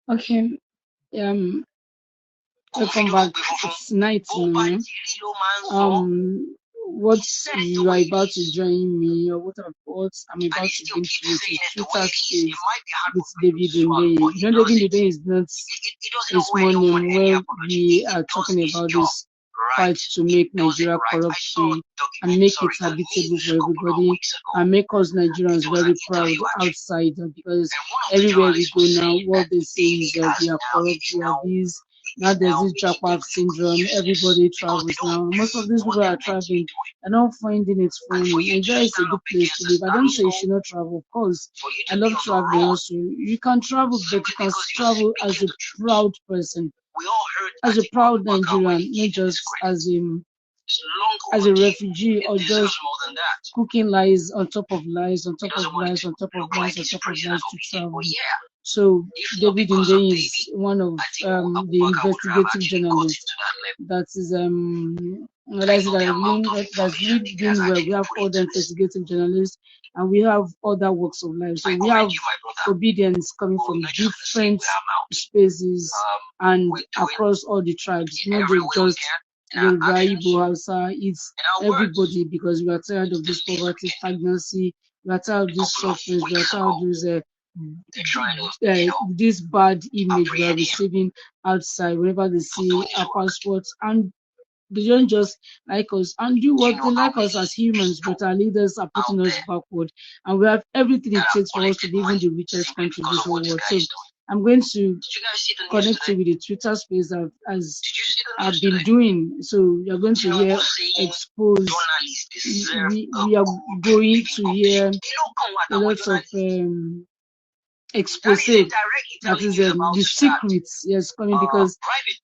Okay. Welcome back. It's night now. What you are about to join me, or what I'm about to bring to you is a Twitter space with David Hundeyin. You know, David Hundeyin is not a small name where we are talking about this fight to make Nigeria corrupt-free and make it habitable for everybody and make us Nigerians very proud outside, because everywhere we go now, what they say is that we are corrupt, we are this. Now there's this jackpot syndrome. Everybody travels now. Most of these people are traveling. They're not finding it funny. Nigeria is a good place to live. I don't say you should not travel. Of course, I love traveling also. You can travel, but you can travel as a proud person, as a proud Nigerian, not just as a refugee or just cooking lies on top of lies on top of lies on top of lies on top of lies to travel. So David Hundeyin is one of the investigative journalists that is that's really doing well. We have other investigative journalists and we have other walks of life. So we have obedience coming from different spaces and across all the tribes, not just Yoruba, Igbo, Hausa. It's everybody, because we are tired of this poverty, stagnancy. We are tired of this suffering. We are tired of this bad image we are receiving outside whenever they see our passports, and they don't just like us and do what they like us as humans, but our leaders are putting us backward, and we have everything it takes for us to be even the richest country in this whole world. So I'm going to connect you with the Twitter space as I've been doing. So you're going to hear expose. We are going to hear a lot of expose, that is the secrets, yes, coming, because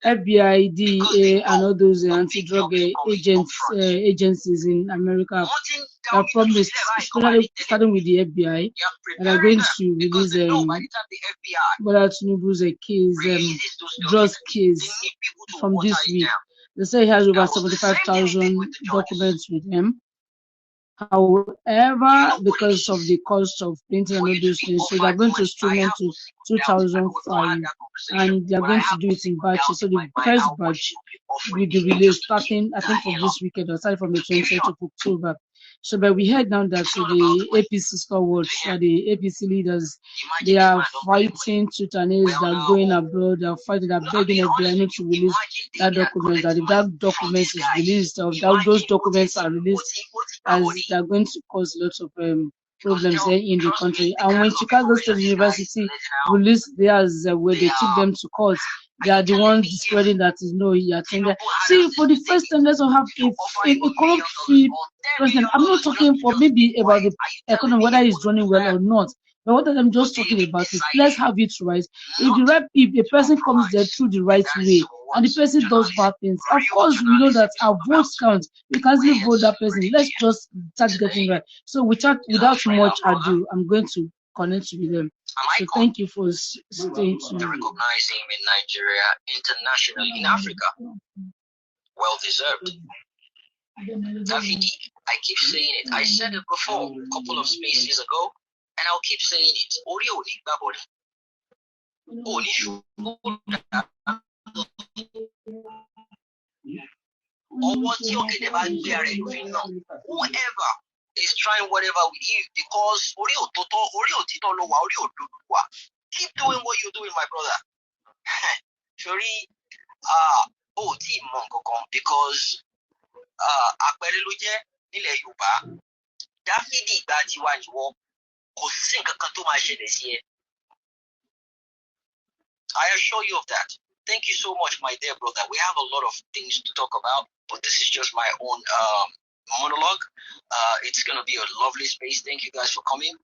FBI, DEA, and all those anti-drug agencies in America have promised, especially starting with the FBI, that are going to release Bola Tinubu's case, drugs case from this week. They say he has over 75,000 documents with him. However, because of the cost of printing and all those things, so they're going to streamline to 2005, and they're going to do it in batches. So the first batch will be released starting, I think, from this weekend, or starting from the 20th of October. So, but we heard now that the APC stalwarts, the APC leaders, they are fighting tooth and nail, they're going abroad, they're fighting, they're begging FBI to release that document, that if that document is released, or if those documents are released, as they're going to cause lots of problems here in the country. And when Chicago State University released theirs, where they took them to court, they are the ones spreading that is no, he attended. See, for the first time, let's have a corrupt-free president. I'm not talking for maybe about the economy, whether it's running well or not. But what I'm just talking about is, let's have it right. If a person comes there through the right way and the person does bad things, of course we know that our votes count. We can still vote that person. Let's just start getting right. So without much ado, I'm going to connect with them. So thank you for staying tuned. Recognize him in Nigeria, internationally, in Africa. Well deserved. Davidi, I keep saying it. I said it before a couple of spaces ago, and I'll keep saying it. Ori Oni Babori. Oni whoever is trying whatever with you, because keep doing what you're doing, my brother. Sorry, because Akbereluje nílẹ̀ Yorùbá, Dáfídì ìgbà tiwa ìwọ kò sí nǹkan kan tó máa ṣẹlẹ̀ sí ẹ. I assure you of that. Thank you so much, my dear brother. We have a lot of things to talk about, but this is just my own monologue. It's going to be a lovely space. Thank you guys for coming.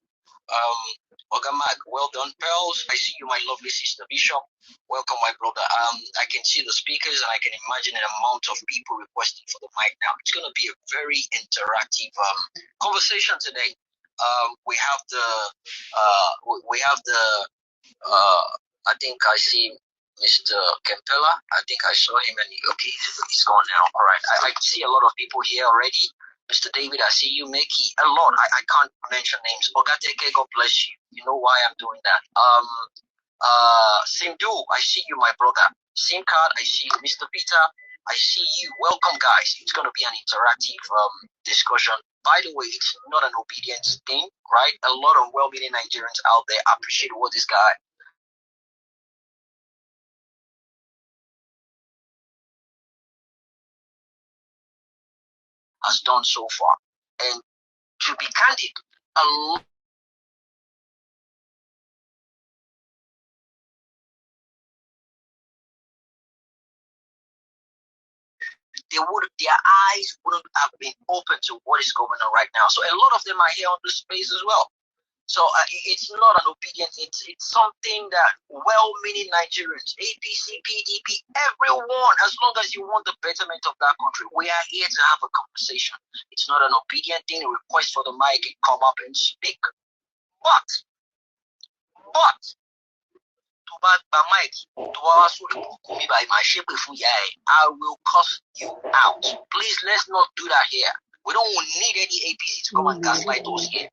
Ogamak, well done. Pearls, I see you, my lovely sister Bishop. Welcome, my brother. I can see the speakers and I can imagine an amount of people requesting for the mic now. It's going to be a very interactive conversation today. We have the I think I see Mr. Kempela. I think I saw him and he's gone now. All right. I see a lot of people here already. Mr. David, I see you. Mickey, a lot. I can't mention names. Ogateke, God bless you. You know why I'm doing that. Simdu, I see you, my brother. Sim card, I see you. Mr. Peter, I see you. Welcome, guys. It's going to be an interactive discussion. By the way, it's not an obedience thing, right? A lot of well-meaning Nigerians out there appreciate what this guy has done so far. And to be candid, a lot their eyes wouldn't have been open to what is going on right now. So a lot of them are here on this space as well. So it's not an obedience. It's something that well-meaning Nigerians, APC, PDP, everyone, as long as you want the betterment of that country, we are here to have a conversation. It's not an obedient thing. A request for the mic and come up and speak. But to back by mic, to our by my shape I will cuss you out. Please, let's not do that here. We don't need any APC to come and gaslight us here.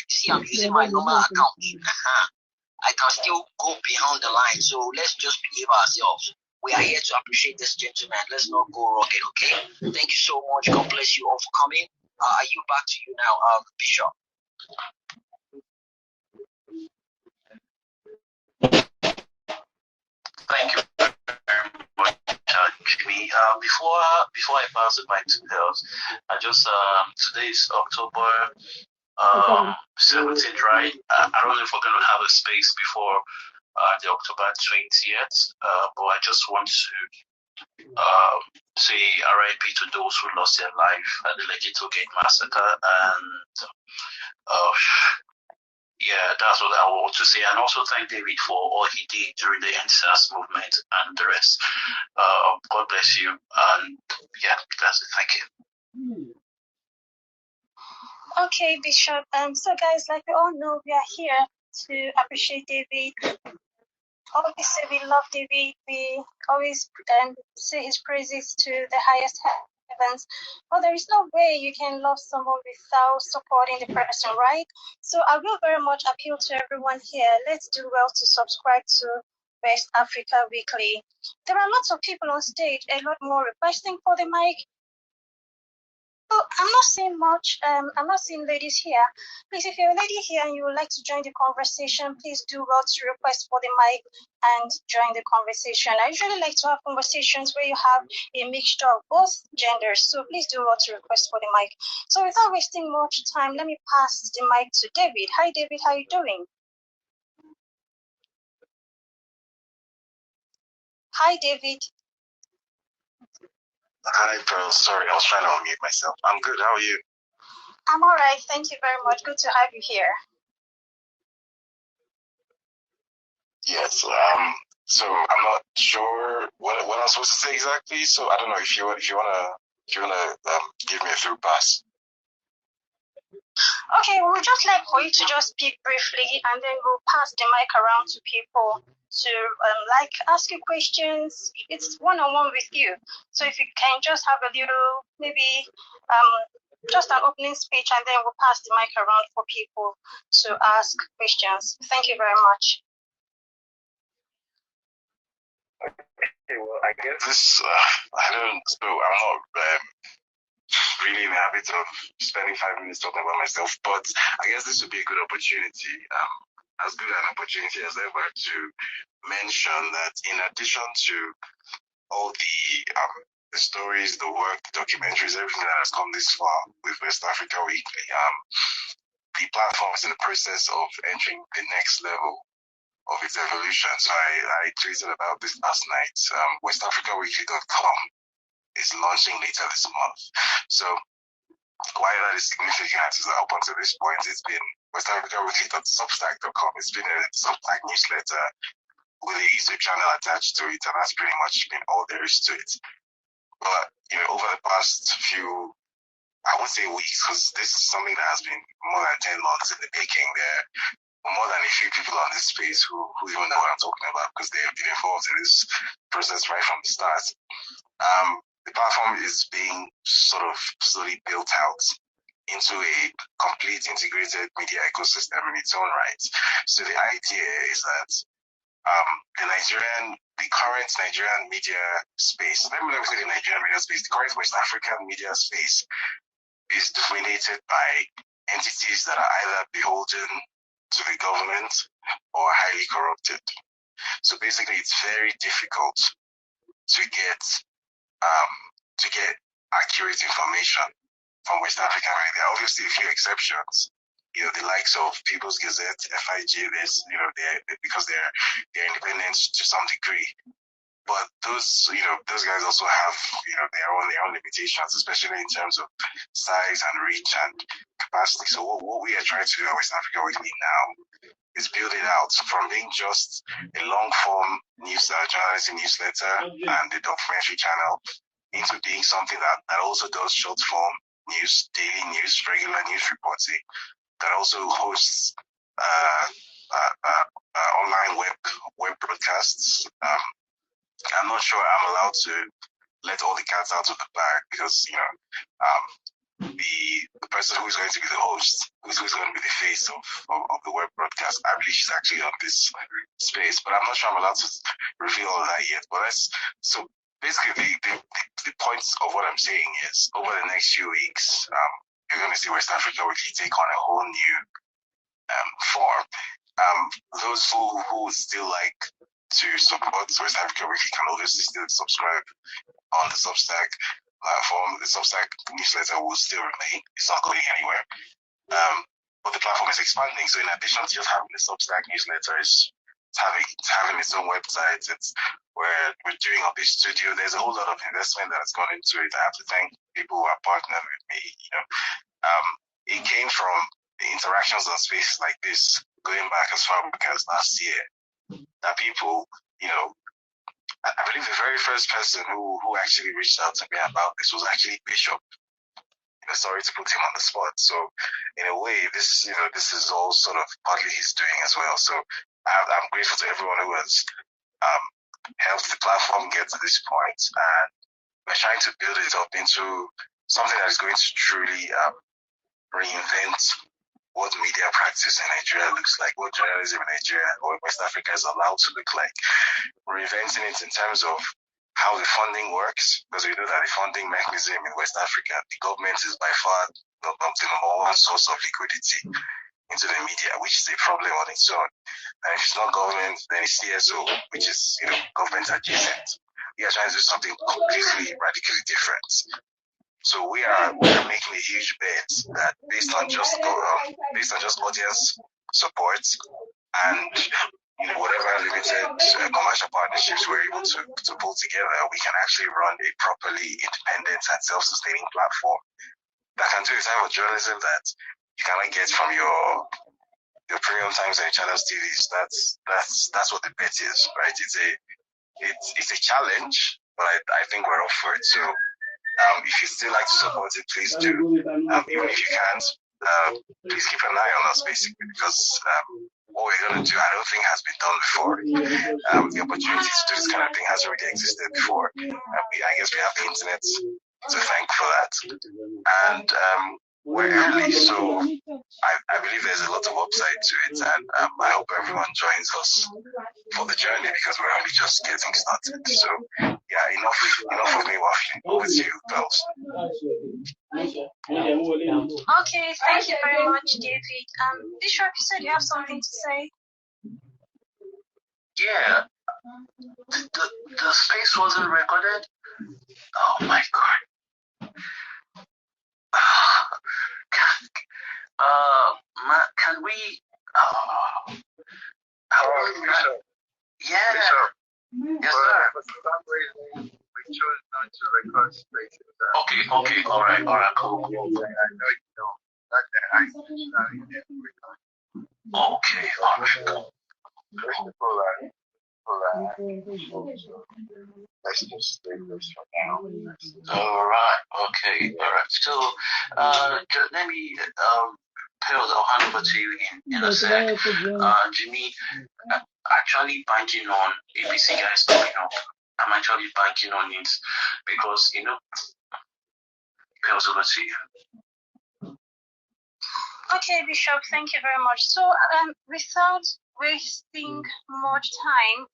See, I'm using my normal account. I can still go behind the line. So let's just behave ourselves. We are here to appreciate this gentleman. Let's not go rugged, okay? Thank you so much. God bless you all for coming. Are you back to you now, Bishop? Thank you very much, Jimmy. Before I pass the mic to girls, I just today is October 17th, right? I don't know if we're going to have a space before the October 20th, but I just want to say RIP to those who lost their life at the Legitimate Gate massacre, and yeah, that's what I want to say. And also thank David for all he did during the NSAS movement and the rest. God bless you. And yeah, that's it. Thank you. Okay, Bishop. So guys, like we all know, we are here to appreciate David. Obviously, we love David. We always say his praises to the highest heavens. But there is no way you can love someone without supporting the person, right? So I will very much appeal to everyone here. Let's do well to subscribe to West Africa Weekly. There are lots of people on stage, a lot more requesting for the mic. I'm not seeing much. I'm not seeing ladies here. Please, if you're a lady here and you would like to join the conversation, please do well to request for the mic and join the conversation. I usually like to have conversations where you have a mixture of both genders. So please do well to request for the mic. So without wasting much time, let me pass the mic to David. Hi, David. How are you doing? Hi, David. Hi, Pearl. Sorry, I was trying to unmute myself. I'm good. How are you? I'm all right. Thank you very much. Good to have you here. Yes. So I'm not sure what I'm supposed to say exactly. So I don't know if you wanna give me a through pass. Okay, we'll just like for you to just speak briefly, and then we'll pass the mic around to people to like ask you questions. It's one-on-one with you. So if you can just have a little, maybe just an opening speech, and then we'll pass the mic around for people to ask questions. Thank you very much. Okay, well, I guess this, I'm not really in the habit of spending 5 minutes talking about myself, but I guess this would be a good opportunity, as good an opportunity as ever, to mention that in addition to all the stories, the work, the documentaries, everything that has come this far with West Africa Weekly, the platform is in the process of entering the next level of its evolution. So I tweeted about this last night. WestAfricaWeekly.com is launching later this month. So why that is significant is that up until this point, it's been WestAfricaWeekly.substack.com. It's been a Substack newsletter with a YouTube channel attached to it, and that's pretty much been all there is to it. But over the past few, I would say weeks, because this is something that has been more than 10 months in the making. There more than a few people on this space who even know what I'm talking about, because they have been involved in this process right from the start. The platform is being sort of slowly built out. into a complete integrated media ecosystem in its own right. So the idea is that the current Nigerian media space, let me say the Nigerian media space, the current West African media space is dominated by entities that are either beholden to the government or highly corrupted. So basically, it's very difficult to get accurate information from West Africa. Right? There are obviously a few exceptions. You know, the likes of People's Gazette, FIG, because they're independent to some degree. But those guys also have, their own limitations, especially in terms of size and reach and capacity. So what we are trying to do at West Africa Weekly now is build it out from being just a long-form journalism newsletter and a documentary channel into being something that also does short-form news, daily news, regular news reporting, that also hosts online web broadcasts. I'm not sure I'm allowed to let all the cats out of the bag because, the person who's going to be the host, who's going to be the face of the web broadcast, I believe she's actually on this space, but I'm not sure I'm allowed to reveal all that yet. But so basically the point of what I'm saying is over the next few weeks, you're going to see West Africa Weekly take on a whole new form. Those who would still like to support West Africa Weekly can obviously still subscribe on the Substack platform. The Substack newsletter will still remain. It's not going anywhere. But the platform is expanding. So in addition to just having the Substack newsletter, it's having its own website. We're doing up a studio. There's a whole lot of investment that has gone into it. I have to thank people who are partnered with me. It came from the interactions on spaces like this, going back as far back as last year, that people, I believe the very first person who actually reached out to me about this was actually Bishop. Sorry to put him on the spot. So in a way, this is all sort of partly his doing as well. So I'm grateful to everyone who has helped the platform get to this point, and we're trying to build it up into something that is going to truly reinvent what media practice in Nigeria looks like, what journalism in Nigeria or West Africa is allowed to look like. Reinventing it in terms of how the funding works, because we know that the funding mechanism in West Africa, the government is by far not the number one source of liquidity into the media, which is a problem on its own. And if it's not government, then it's CSO, which is government adjacent. We are trying to do something completely, radically different. So we are making a huge bet that based on just audience support and whatever limited commercial partnerships we're able to pull together, we can actually run a properly independent and self-sustaining platform that can do the type of journalism that you cannot get from your premium Times and Channels TVs. That's what the bet is, right? It's a challenge, but I think we're up for it. So if you still like to support it, please do. Even if you can't, please keep an eye on us, basically, because what we're going to do, I don't think has been done before. The opportunity to do this kind of thing has already existed before. I guess we have the internet to thank for that. And we're early, so I believe there's a lot of upside to it, and I hope everyone joins us for the journey because we're only just getting started. So yeah, enough of me waffling. Over to you, Bells. Okay, thank you very much, David. Bishop, you said you have something to say. Yeah, the space wasn't recorded. Oh my god. Can we? Yeah. Yes, sir. For some reason, we chose not to record spaces. Okay, all right, cool. I know you know. That's the I Okay, all right. Let's just leave this for now. All right. So, let me I'll hand over to you in a sec. Jimmy, actually banking on ABC guys coming up. I'm actually banking on it because Pills, over to you. Okay, Bishop, thank you very much. So, without wasting much time,